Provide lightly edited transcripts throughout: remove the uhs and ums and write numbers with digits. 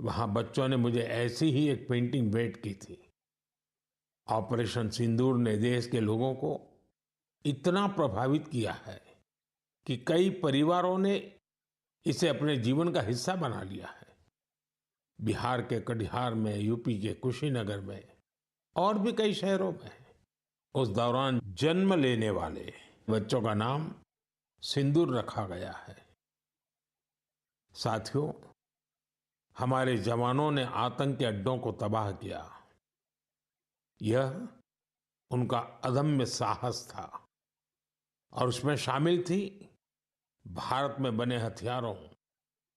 वहां बच्चों ने मुझे ऐसी ही एक पेंटिंग भेंट की थी। ऑपरेशन सिंदूर ने देश के लोगों को इतना प्रभावित किया है कि कई परिवारों ने इसे अपने जीवन का हिस्सा बना लिया है। बिहार के कटिहार में, यूपी के कुशीनगर में और भी कई शहरों में उस दौरान जन्म लेने वाले बच्चों का नाम सिंदूर रखा गया है। साथियों, हमारे जवानों ने आतंक के अड्डों को तबाह किया। यह उनका अदम्य साहस था और उसमें शामिल थी भारत में बने हथियारों,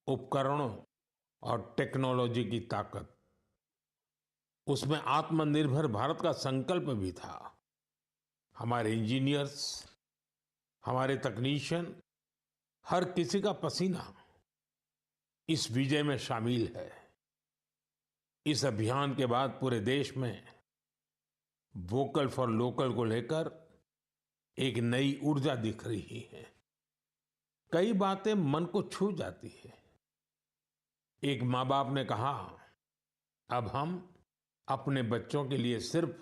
उपकरणों और टेक्नोलॉजी की ताकत। उसमें आत्मनिर्भर भारत का संकल्प भी था। हमारे इंजीनियर्स, हमारे तकनीशियन, हर किसी का पसीना इस विजय में शामिल है। इस अभियान के बाद पूरे देश में वोकल फॉर लोकल को लेकर एक नई ऊर्जा दिख रही है। कई बातें मन को छू जाती है। एक माँ बाप ने कहा, अब हम अपने बच्चों के लिए सिर्फ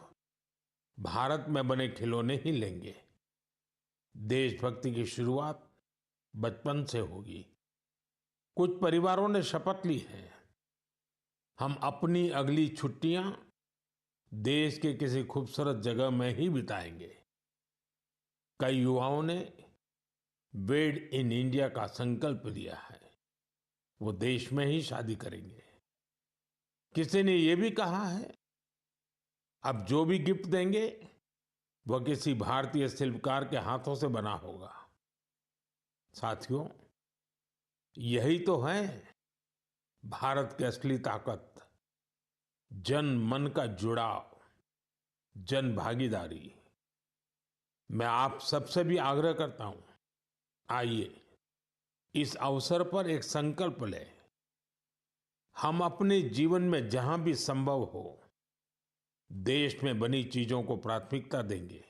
भारत में बने खिलौने ही लेंगे। देशभक्ति की शुरुआत बचपन से होगी। कुछ परिवारों ने शपथ ली है, हम अपनी अगली छुट्टियां देश के किसी खूबसूरत जगह में ही बिताएंगे। कई युवाओं ने मेड इन इंडिया का संकल्प लिया है, वो देश में ही शादी करेंगे। किसी ने ये भी कहा है, अब जो भी गिफ्ट देंगे वह किसी भारतीय शिल्पकार के हाथों से बना होगा। साथियों, यही तो है भारत की असली ताकत, जन मन का जुड़ाव, जन भागीदारी। मैं आप सबसे भी आग्रह करता हूं, आइए इस अवसर पर एक संकल्प लें। हम अपने जीवन में जहां भी संभव हो देश में बनी चीजों को प्राथमिकता देंगे।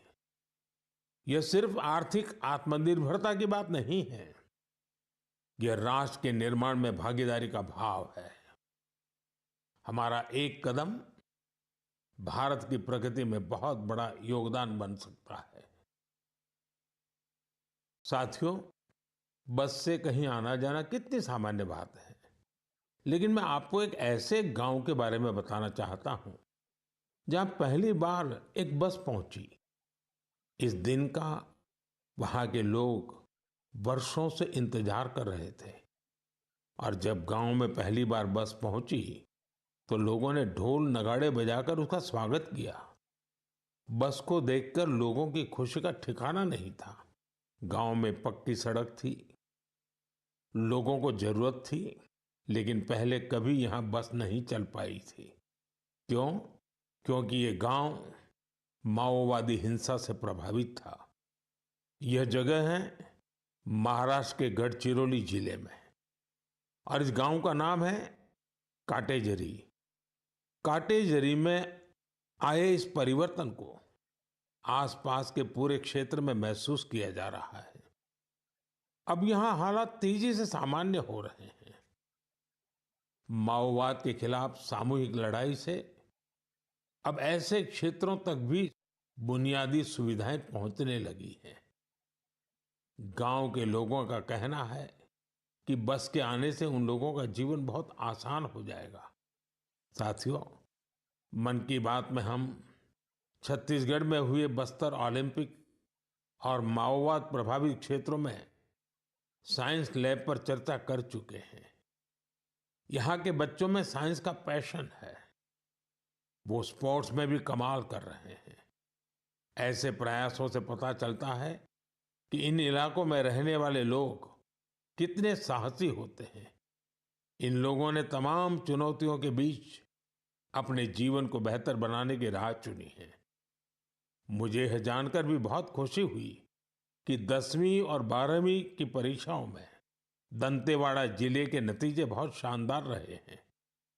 यह सिर्फ आर्थिक आत्मनिर्भरता की बात नहीं है, यह राष्ट्र के निर्माण में भागीदारी का भाव है। हमारा एक कदम भारत की प्रगति में बहुत बड़ा योगदान बन सकता है। साथियों, बस से कहीं आना जाना कितनी सामान्य बात है, लेकिन मैं आपको एक ऐसे गांव के बारे में बताना चाहता हूं जहां पहली बार एक बस पहुंची। इस दिन का वहां के लोग वर्षों से इंतजार कर रहे थे और जब गांव में पहली बार बस पहुंची तो लोगों ने ढोल नगाड़े बजाकर उसका स्वागत किया। बस को देखकर लोगों की खुशी का ठिकाना नहीं था। गांव में पक्की सड़क थी, लोगों को जरूरत थी, लेकिन पहले कभी यहां बस नहीं चल पाई थी। क्यों? क्योंकि ये गांव माओवादी हिंसा से प्रभावित था। यह जगह है महाराष्ट्र के गढ़चिरौली जिले में और इस गांव का नाम है काटेजरी। काटेजरी में आए इस परिवर्तन को आसपास के पूरे क्षेत्र में महसूस किया जा रहा है। अब यहां हालात तेजी से सामान्य हो रहे हैं। माओवाद के खिलाफ सामूहिक लड़ाई से अब ऐसे क्षेत्रों तक भी बुनियादी सुविधाएं पहुंचने लगी हैं। गांव के लोगों का कहना है कि बस के आने से उन लोगों का जीवन बहुत आसान हो जाएगा। साथियों, मन की बात में हम छत्तीसगढ़ में हुए बस्तर ओलंपिक और माओवाद प्रभावित क्षेत्रों में साइंस लैब पर चर्चा कर चुके हैं। यहाँ के बच्चों में साइंस का पैशन है, वो स्पोर्ट्स में भी कमाल कर रहे हैं। ऐसे प्रयासों से पता चलता है कि इन इलाकों में रहने वाले लोग कितने साहसी होते हैं। इन लोगों ने तमाम चुनौतियों के बीच अपने जीवन को बेहतर बनाने की राह चुनी है। मुझे यह जानकर भी बहुत खुशी हुई कि 10वीं और 12वीं की परीक्षाओं में दंतेवाड़ा जिले के नतीजे बहुत शानदार रहे हैं।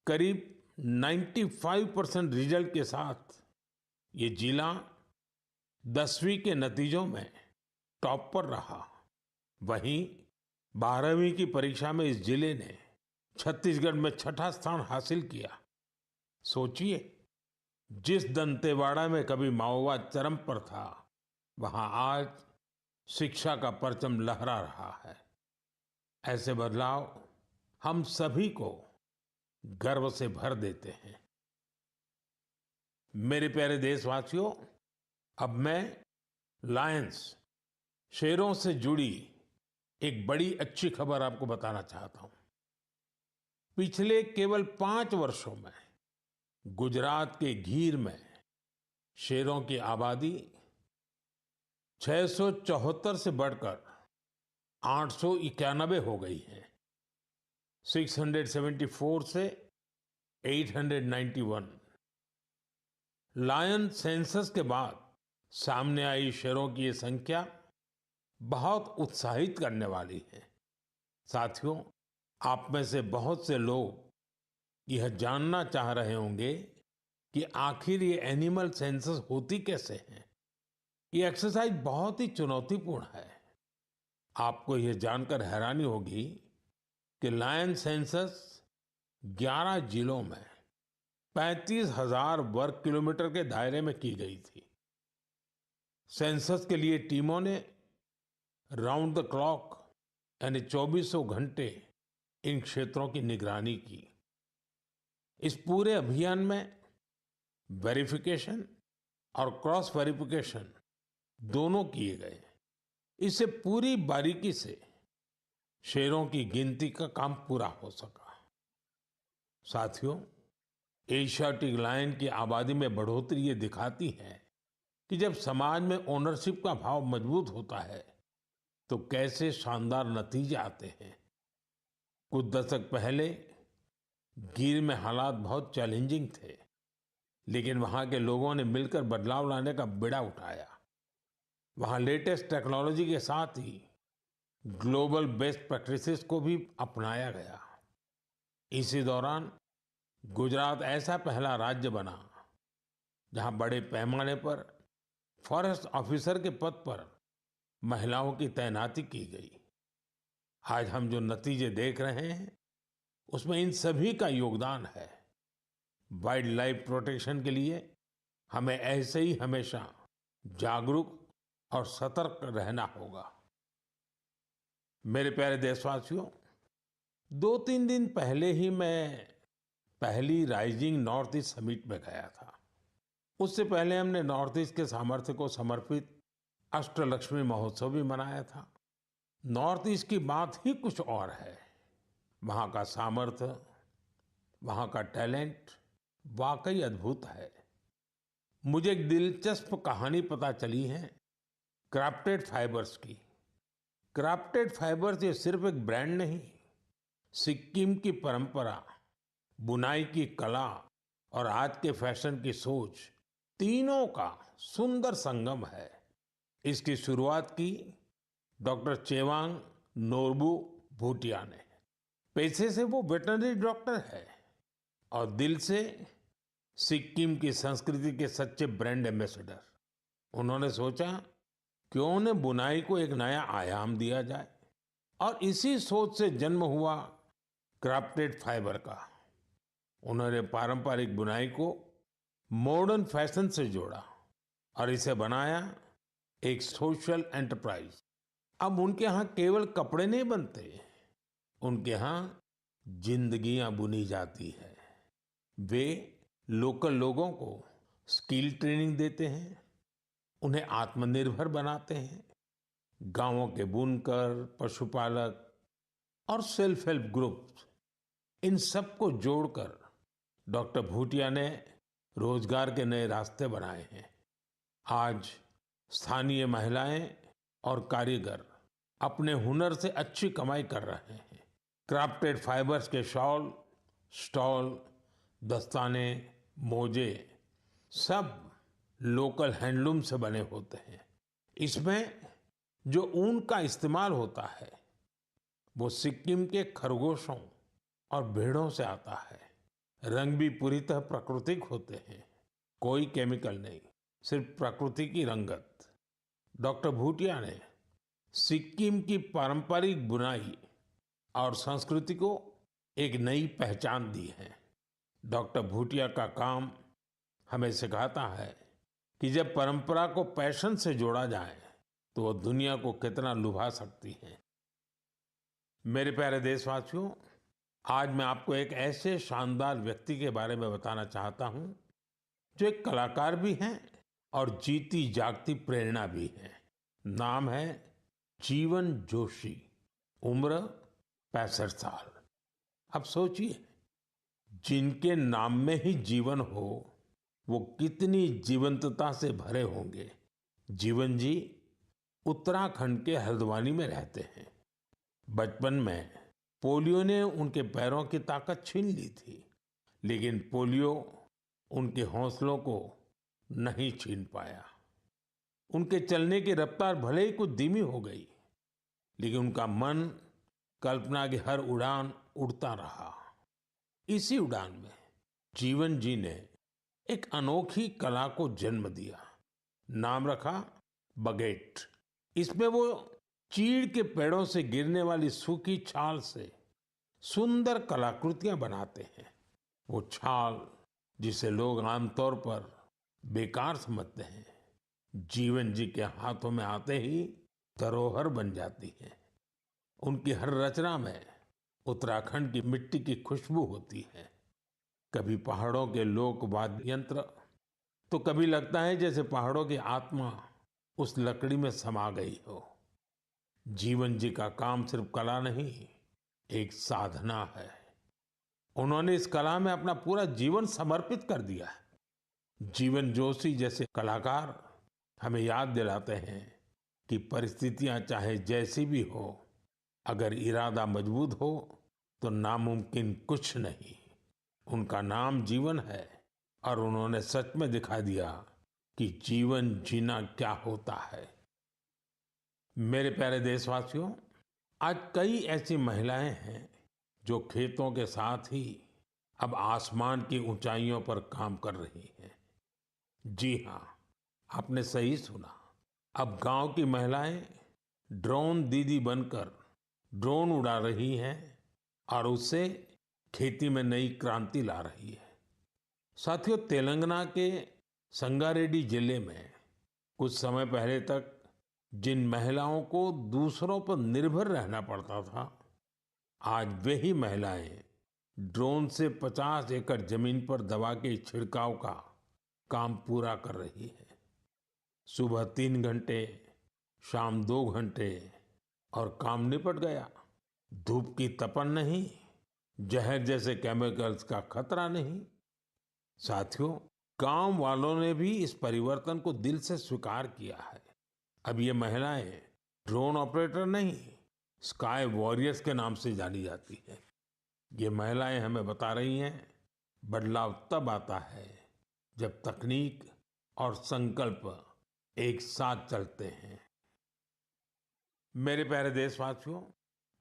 करीब 95% रिजल्ट के साथ ये जिला 10वीं के नतीजों में टॉप पर रहा। वहीं 12वीं की परीक्षा में इस जिले ने छत्तीसगढ़ में छठा स्थान हासिल किया। सोचिए, जिस दंतेवाड़ा में कभी माओवाद चरम पर था, वहां आज शिक्षा का परचम लहरा रहा है। ऐसे बदलाव हम सभी को गर्व से भर देते हैं। मेरे प्यारे देशवासियों, अब मैं लायंस, शेरों से जुड़ी एक बड़ी अच्छी खबर आपको बताना चाहता हूं। पिछले केवल 5 वर्षों में गुजरात के गीर में शेरों की आबादी 674 से बढ़कर 891 हो गई है। 674 से 891। लायन सेंसस के बाद सामने आई शेरों की ये संख्या बहुत उत्साहित करने वाली है। साथियों, आप में से बहुत से लोग यह जानना चाह रहे होंगे कि आखिर ये एनिमल सेंसस होती कैसे है। ये एक्सरसाइज बहुत ही चुनौतीपूर्ण है। आपको यह जानकर हैरानी होगी कि लायन सेंसस 11 जिलों में 35,000 वर्ग किलोमीटर के दायरे में की गई थी। सेंसस के लिए टीमों ने राउंड द क्लॉक यानी 2400 घंटे इन क्षेत्रों की निगरानी की। इस पूरे अभियान में वेरिफिकेशन और क्रॉस वेरिफिकेशन दोनों किए गए। इससे पूरी बारीकी से शेरों की गिनती का काम पूरा हो सका। साथियों, एशियाटिक लायन की आबादी में बढ़ोतरी ये दिखाती है कि जब समाज में ओनरशिप का भाव मजबूत होता है तो कैसे शानदार नतीजे आते हैं। कुछ दशक पहले गिर में हालात बहुत चैलेंजिंग थे, लेकिन वहां के लोगों ने मिलकर बदलाव लाने का बीड़ा उठाया। वहां लेटेस्ट टेक्नोलॉजी के साथ ही ग्लोबल बेस्ट प्रैक्टिसेस को भी अपनाया गया। इसी दौरान गुजरात ऐसा पहला राज्य बना जहां बड़े पैमाने पर फॉरेस्ट ऑफिसर के पद पर महिलाओं की तैनाती की गई। आज हम जो नतीजे देख रहे हैं उसमें इन सभी का योगदान है। वाइल्ड लाइफ प्रोटेक्शन के लिए हमें ऐसे ही हमेशा जागरूक और सतर्क रहना होगा। मेरे प्यारे देशवासियों, 2-3 दिन पहले ही मैं पहली राइजिंग नॉर्थ ईस्ट समिट में गया था। उससे पहले हमने नॉर्थ ईस्ट के सामर्थ्य को समर्पित अष्टलक्ष्मी महोत्सव भी मनाया था। नॉर्थ ईस्ट की बात ही कुछ और है। वहाँ का सामर्थ्य, वहाँ का टैलेंट वाकई अद्भुत है। मुझे एक दिलचस्प कहानी पता चली है क्राफ्टेड फाइबर्स की। क्राफ्टेड फाइबर्स ये सिर्फ एक ब्रांड नहीं, सिक्किम की परंपरा, बुनाई की कला और आज के फैशन की सोच, तीनों का सुंदर संगम है। इसकी शुरुआत की डॉक्टर चेवांग नोरबू भूटिया ने। पैसे से वो वेटरनरी डॉक्टर है और दिल से सिक्किम की संस्कृति के सच्चे ब्रांड एम्बेसडर। उन्होंने सोचा क्यों न बुनाई को एक नया आयाम दिया जाए, और इसी सोच से जन्म हुआ क्राफ्टेड फाइबर का। उन्होंने पारंपरिक बुनाई को मॉडर्न फैशन से जोड़ा और इसे बनाया एक सोशल एंटरप्राइज। अब उनके यहाँ केवल कपड़े नहीं बनते, उनके यहाँ जिंदगियां बुनी जाती है। वे लोकल लोगों को स्किल ट्रेनिंग देते हैं, उन्हें आत्मनिर्भर बनाते हैं। गांवों के बुनकर, पशुपालक और सेल्फ हेल्प ग्रुप, इन सबको जोड़कर डॉक्टर भूटिया ने रोजगार के नए रास्ते बनाए हैं। आज स्थानीय महिलाएं और कारीगर अपने हुनर से अच्छी कमाई कर रहे हैं। क्राफ्टेड फाइबर्स के शॉल, स्टॉल, दस्ताने, मोजे सब लोकल हैंडलूम से बने होते हैं। इसमें जो ऊन का इस्तेमाल होता है वो सिक्किम के खरगोशों और भेड़ों से आता है। रंग भी पूरी तरह प्राकृतिक होते हैं, कोई केमिकल नहीं, सिर्फ प्रकृति की रंगत। डॉक्टर भूटिया ने सिक्किम की पारंपरिक बुनाई और संस्कृति को एक नई पहचान दी है। डॉक्टर भूटिया का काम हमें सिखाता है कि जब परंपरा को पैशन से जोड़ा जाए तो वो दुनिया को कितना लुभा सकती है। मेरे प्यारे देशवासियों, आज मैं आपको एक ऐसे शानदार व्यक्ति के बारे में बताना चाहता हूं जो एक कलाकार भी हैं और जीती जागती प्रेरणा भी है। नाम है जीवन जोशी। उम्र 65 साल। अब सोचिए, जिनके नाम में ही जीवन हो वो कितनी जीवंतता से भरे होंगे। जीवन जी उत्तराखंड के हल्द्वानी में रहते हैं। बचपन में पोलियो ने उनके पैरों की ताकत छीन ली थी, लेकिन पोलियो उनके हौसलों को नहीं छीन पाया। उनके चलने की रफ्तार भले ही कुछ धीमी हो गई, लेकिन उनका मन कल्पना की हर उड़ान उड़ता रहा। इसी उड़ान में जीवन जी ने एक अनोखी कला को जन्म दिया। नाम रखा बगेट। इसमें वो चीड़ के पेड़ों से गिरने वाली सूखी छाल से सुंदर कलाकृतियां बनाते हैं। वो छाल जिसे लोग आमतौर पर बेकार समझते हैं, जीवन जी के हाथों में आते ही धरोहर बन जाती है। उनकी हर रचना में उत्तराखंड की मिट्टी की खुशबू होती है। कभी पहाड़ों के लोक वाद्य यंत्र, तो कभी लगता है जैसे पहाड़ों की आत्मा उस लकड़ी में समा गई हो। जीवन जी का काम सिर्फ कला नहीं, एक साधना है। उन्होंने इस कला में अपना पूरा जीवन समर्पित कर दिया है। जीवन जोशी जैसे कलाकार हमें याद दिलाते हैं कि परिस्थितियां चाहे जैसी भी हो, अगर इरादा मजबूत हो तो नामुमकिन कुछ नहीं। उनका नाम जीवन है और उन्होंने सच में दिखा दिया कि जीवन जीना क्या होता है। मेरे प्यारे देशवासियों, आज कई ऐसी महिलाएं हैं जो खेतों के साथ ही अब आसमान की ऊंचाइयों पर काम कर रही हैं। जी हाँ, आपने सही सुना। अब गांव की महिलाएं ड्रोन दीदी बनकर ड्रोन उड़ा रही हैं और उससे खेती में नई क्रांति ला रही है। साथियों, तेलंगाना के संगारेड्डी जिले में कुछ समय पहले तक जिन महिलाओं को दूसरों पर निर्भर रहना पड़ता था, आज वही महिलाएं ड्रोन से 50 एकड़ जमीन पर दवा के छिड़काव का काम पूरा कर रही है। सुबह 3 घंटे, शाम 2 घंटे और काम निपट गया। धूप की तपन नहीं, जहर जैसे केमिकल्स का खतरा नहीं। साथियों, गांव वालों ने भी इस परिवर्तन को दिल से स्वीकार किया है। अब ये महिलाएं ड्रोन ऑपरेटर नहीं, स्काई वॉरियर्स के नाम से जानी जाती हैं। ये महिलाएं हमें बता रही हैं, बदलाव तब आता है जब तकनीक और संकल्प एक साथ चलते हैं। मेरे प्यारे देशवासियों,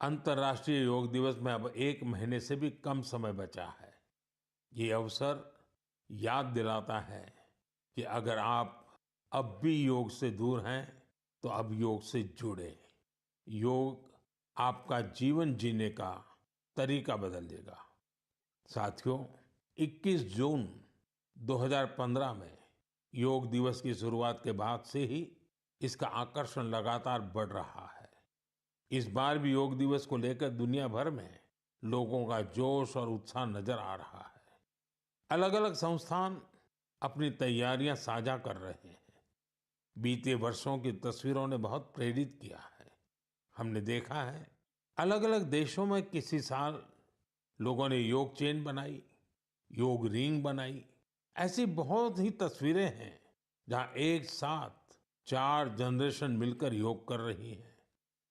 अंतर्राष्ट्रीय योग दिवस में अब 1 महीने से भी कम समय बचा है। ये अवसर याद दिलाता है कि अगर आप अब भी योग से दूर हैं तो अब योग से जुड़े। योग आपका जीवन जीने का तरीका बदल देगा। साथियों, 21 जून 2015 में योग दिवस की शुरुआत के बाद से ही इसका आकर्षण लगातार बढ़ रहा है। इस बार भी योग दिवस को लेकर दुनिया भर में लोगों का जोश और उत्साह नजर आ रहा है। अलग अलग संस्थान अपनी तैयारियां साझा कर रहे हैं। बीते वर्षों की तस्वीरों ने बहुत प्रेरित किया है। हमने देखा है, अलग अलग देशों में किसी साल लोगों ने योग चेन बनाई, योग रिंग बनाई। ऐसी बहुत ही तस्वीरें हैं जहां एक साथ 4 जनरेशन मिलकर योग कर रही हैं।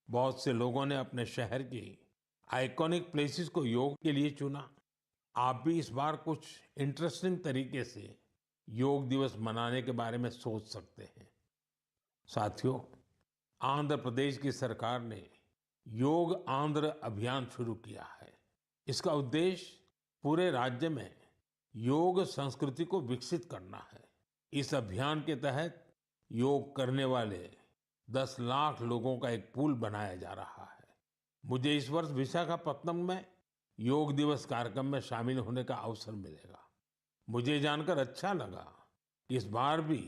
बहुत से लोगों ने अपने शहर की आइकॉनिक प्लेसेस को योग के लिए चुना। आप भी इस बार कुछ इंटरेस्टिंग तरीके से योग दिवस मनाने के बारे में सोच सकते हैं। साथियों, आंध्र प्रदेश की सरकार ने योग आंध्र अभियान शुरू किया है। इसका उद्देश्य पूरे राज्य में योग संस्कृति को विकसित करना है। इस अभियान के तहत योग करने वाले 10 लाख लोगों का एक पूल बनाया जा रहा है। मुझे इस वर्ष विशाखापत्तनम में योग दिवस कार्यक्रम में शामिल होने का अवसर मिलेगा। मुझे जानकर अच्छा लगा कि इस बार भी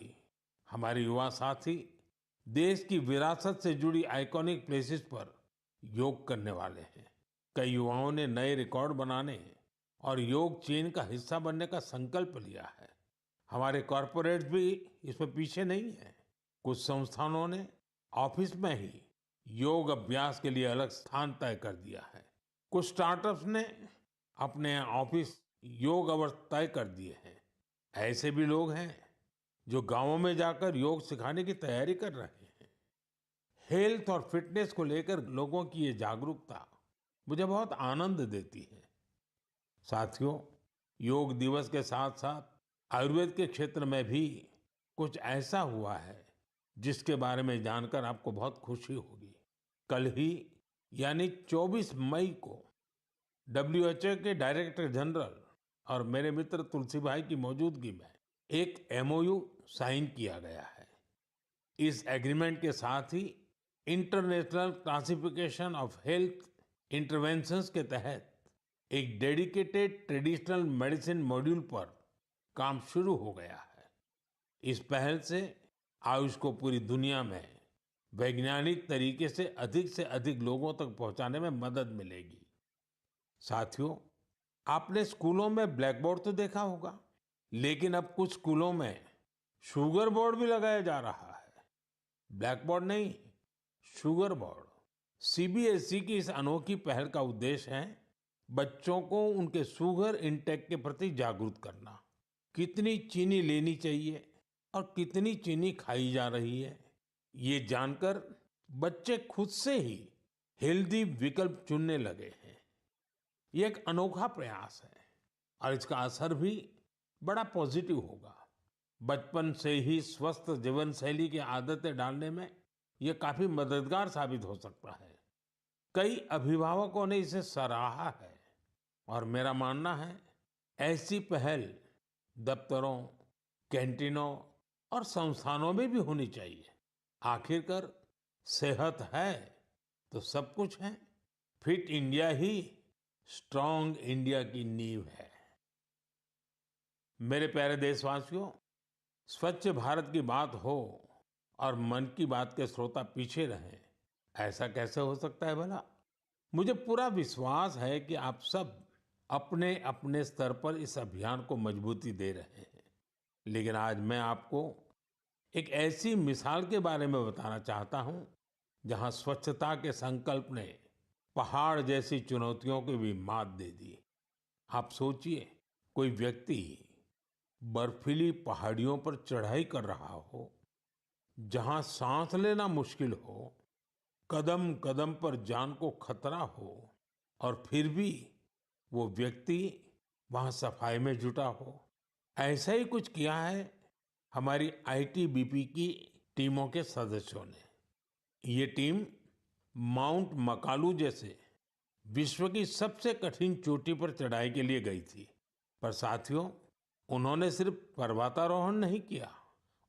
हमारे युवा साथी देश की विरासत से जुड़ी आइकॉनिक प्लेसेस पर योग करने वाले हैं। कई युवाओं ने नए रिकॉर्ड बनाने और योग चेन का हिस्सा बनने का संकल्प लिया है। हमारे कॉरपोरेट्स भी इसमें पीछे नहीं है। कुछ संस्थानों ने ऑफिस में ही योग अभ्यास के लिए अलग स्थान तय कर दिया है। कुछ स्टार्टअप्स ने अपने ऑफिस योग अवर्स तय कर दिए हैं। ऐसे भी लोग हैं जो गांवों में जाकर योग सिखाने की तैयारी कर रहे हैं। हेल्थ और फिटनेस को लेकर लोगों की ये जागरूकता मुझे बहुत आनंद देती है। साथियों, योग दिवस के साथ साथ आयुर्वेद के क्षेत्र में भी कुछ ऐसा हुआ है जिसके बारे में जानकर आपको बहुत खुशी होगी। कल ही यानी 24 मई को WHO के डायरेक्टर जनरल और मेरे मित्र तुलसी भाई की मौजूदगी में एक MOU साइन किया गया है। इस एग्रीमेंट के साथ ही international classification of health interventions के तहत एक डेडिकेटेड ट्रेडिशनल मेडिसिन मॉड्यूल पर काम शुरू हो गया है। इस पहल से आयुष को पूरी दुनिया में वैज्ञानिक तरीके से अधिक लोगों तक पहुंचाने में मदद मिलेगी। साथियों, आपने स्कूलों में ब्लैक बोर्ड तो देखा होगा, लेकिन अब कुछ स्कूलों में शुगर बोर्ड भी लगाया जा रहा है। ब्लैक बोर्ड नहीं, शुगर बोर्ड। CBSE की इस अनोखी पहल का उद्देश्य है बच्चों को उनके शुगर इंटेक के प्रति जागरूक करना। कितनी चीनी लेनी चाहिए और कितनी चीनी खाई जा रही है, ये जानकर बच्चे खुद से ही हेल्दी विकल्प चुनने लगे हैं। ये एक अनोखा प्रयास है और इसका असर भी बड़ा पॉजिटिव होगा। बचपन से ही स्वस्थ जीवन शैली की आदतें डालने में ये काफी मददगार साबित हो सकता है। कई अभिभावकों ने इसे सराहा है और मेरा मानना है ऐसी पहल दफ्तरों, कैंटीनों और संस्थानों में भी होनी चाहिए। आखिरकार सेहत है तो सब कुछ है। फिट इंडिया ही स्ट्रांग इंडिया की नींव है। मेरे प्यारे देशवासियों, स्वच्छ भारत की बात हो और मन की बात के श्रोता पीछे रहें, ऐसा कैसे हो सकता है भला? मुझे पूरा विश्वास है कि आप सब अपने अपने स्तर पर इस अभियान को मजबूती दे रहे हैं। लेकिन आज मैं आपको एक ऐसी मिसाल के बारे में बताना चाहता हूं जहां स्वच्छता के संकल्प ने पहाड़ जैसी चुनौतियों को भी मात दे दी। आप सोचिए, कोई व्यक्ति बर्फीली पहाड़ियों पर चढ़ाई कर रहा हो, जहां सांस लेना मुश्किल हो, कदम कदम पर जान को खतरा हो, और फिर भी वो व्यक्ति वहां सफाई में जुटा हो। ऐसा ही कुछ किया है हमारी ITBP की टीमों के सदस्यों ने। ये टीम माउंट मकालू जैसे विश्व की सबसे कठिन चोटी पर चढ़ाई के लिए गई थी। पर साथियों, उन्होंने सिर्फ पर्वतारोहण नहीं किया,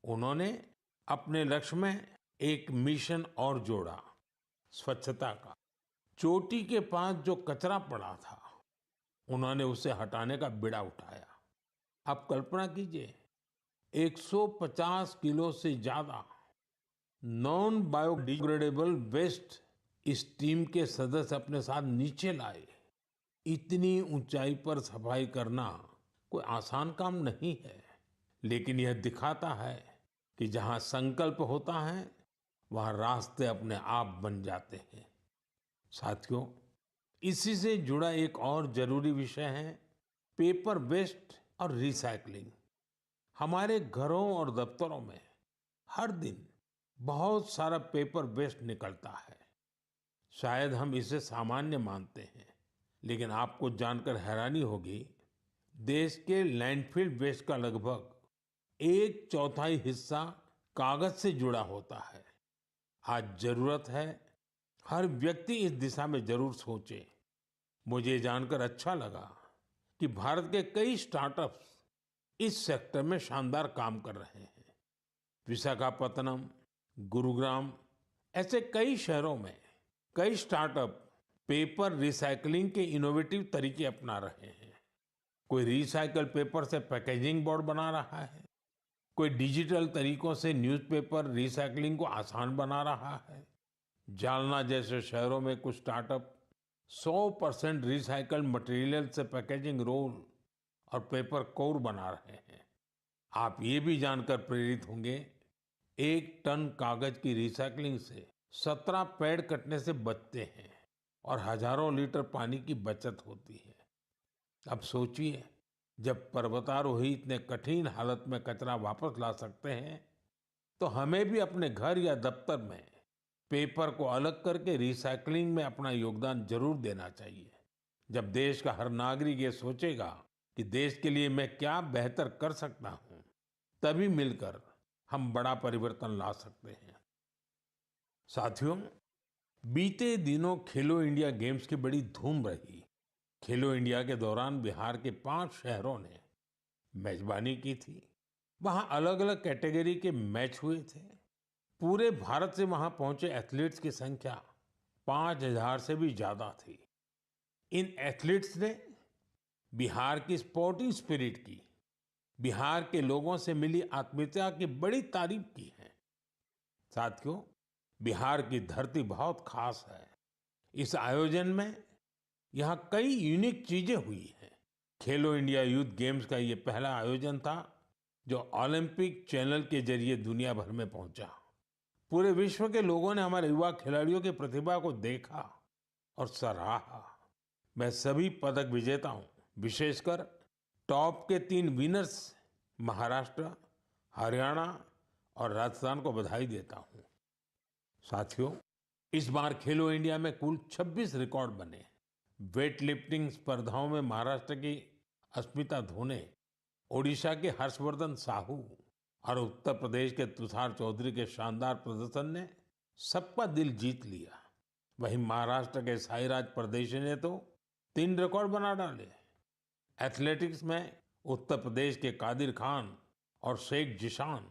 उन्होंने अपने लक्ष्य में एक मिशन और जोड़ा, स्वच्छता का। चोटी के पास जो कचरा पड़ा था, उन्होंने उसे हटाने का बीड़ा उठाया। आप कल्पना कीजिए, 150 किलो से ज्यादा नॉन बायोडिग्रेडेबल वेस्ट इस टीम के सदस्य अपने साथ नीचे लाए। इतनी ऊंचाई पर सफाई करना कोई आसान काम नहीं है, लेकिन यह दिखाता है कि जहां संकल्प होता है वहां रास्ते अपने आप बन जाते हैं। साथियों, इसी से जुड़ा एक और जरूरी विषय है पेपर वेस्ट और रिसाइकलिंग। हमारे घरों और दफ्तरों में हर दिन बहुत सारा पेपर वेस्ट निकलता है। शायद हम इसे सामान्य मानते हैं, लेकिन आपको जानकर हैरानी होगी, देश के लैंडफिल वेस्ट का लगभग 1/4 हिस्सा कागज से जुड़ा होता है। आज जरूरत है हर व्यक्ति इस दिशा में जरूर सोचे। मुझे जानकर अच्छा लगा कि भारत के कई स्टार्टअप्स इस सेक्टर में शानदार काम कर रहे हैं। विशाखापत्तनम, गुरुग्राम ऐसे कई शहरों में कई स्टार्टअप पेपर रिसाइकलिंग के इनोवेटिव तरीके अपना रहे हैं। कोई रिसाइकल पेपर से पैकेजिंग बोर्ड बना रहा है, कोई डिजिटल तरीकों से न्यूज़पेपर रिसाइकलिंग को आसान बना रहा है। जालना जैसे शहरों में कुछ स्टार्टअप 100% रिसाइकल्ड मटेरियल से पैकेजिंग रोल और पेपर कोर बना रहे हैं। आप ये भी जानकर प्रेरित होंगे, 1 टन कागज की रिसाइकलिंग से 17 पेड़ कटने से बचते हैं और हजारों लीटर पानी की बचत होती है। अब सोचिए, जब पर्वतारोही इतने कठिन हालत में कचरा वापस ला सकते हैं, तो हमें भी अपने घर या दफ्तर में पेपर को अलग करके रिसाइकलिंग में अपना योगदान जरूर देना चाहिए। जब देश का हर नागरिक ये सोचेगा कि देश के लिए मैं क्या बेहतर कर सकता हूँ, तभी मिलकर हम बड़ा परिवर्तन ला सकते हैं। साथियों, बीते दिनों खेलो इंडिया गेम्स की बड़ी धूम रही। खेलो इंडिया के दौरान बिहार के 5 शहरों ने मेजबानी की थी। वहां अलग अलग कैटेगरी के मैच हुए थे। पूरे भारत से वहां पहुंचे एथलीट्स की संख्या 5,000 से भी ज्यादा थी। इन एथलीट्स ने बिहार की स्पोर्टिंग स्पिरिट की, बिहार के लोगों से मिली आत्मीयता की बड़ी तारीफ की है। साथियों, बिहार की धरती बहुत खास है। इस आयोजन में यहाँ कई यूनिक चीजें हुई हैं। खेलो इंडिया यूथ गेम्स का ये पहला आयोजन था जो ओलंपिक चैनल के जरिए दुनिया भर में पहुंचा। पूरे विश्व के लोगों ने हमारे युवा खिलाड़ियों की प्रतिभा को देखा और सराहा। मैं सभी पदक विजेताओं, विशेषकर टॉप के 3 विनर्स महाराष्ट्र, हरियाणा और राजस्थान को बधाई देता हूं। साथियों, इस बार खेलो इंडिया में कुल 26 रिकॉर्ड बने। वेट लिफ्टिंग स्पर्धाओं में महाराष्ट्र की अस्मिता धोने, ओडिशा के हर्षवर्धन साहू और उत्तर प्रदेश के तुषार चौधरी के शानदार प्रदर्शन ने सबका दिल जीत लिया। वहीं महाराष्ट्र के साईराज परदेशी ने तो 3 रिकॉर्ड बना डाले। एथलेटिक्स में उत्तर प्रदेश के कादिर खान और शेख जिशान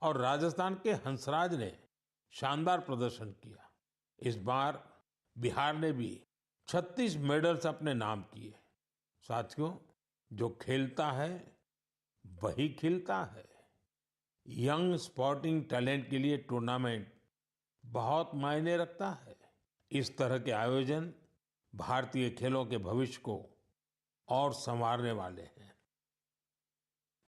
और राजस्थान के हंसराज ने शानदार प्रदर्शन किया। इस बार बिहार ने भी 36 मेडल्स अपने नाम किए। साथियों, जो खेलता है वही खिलता है। यंग स्पोर्टिंग टैलेंट के लिए टूर्नामेंट बहुत मायने रखता है। इस तरह के आयोजन भारतीय खेलों के भविष्य को और संवारने वाले हैं।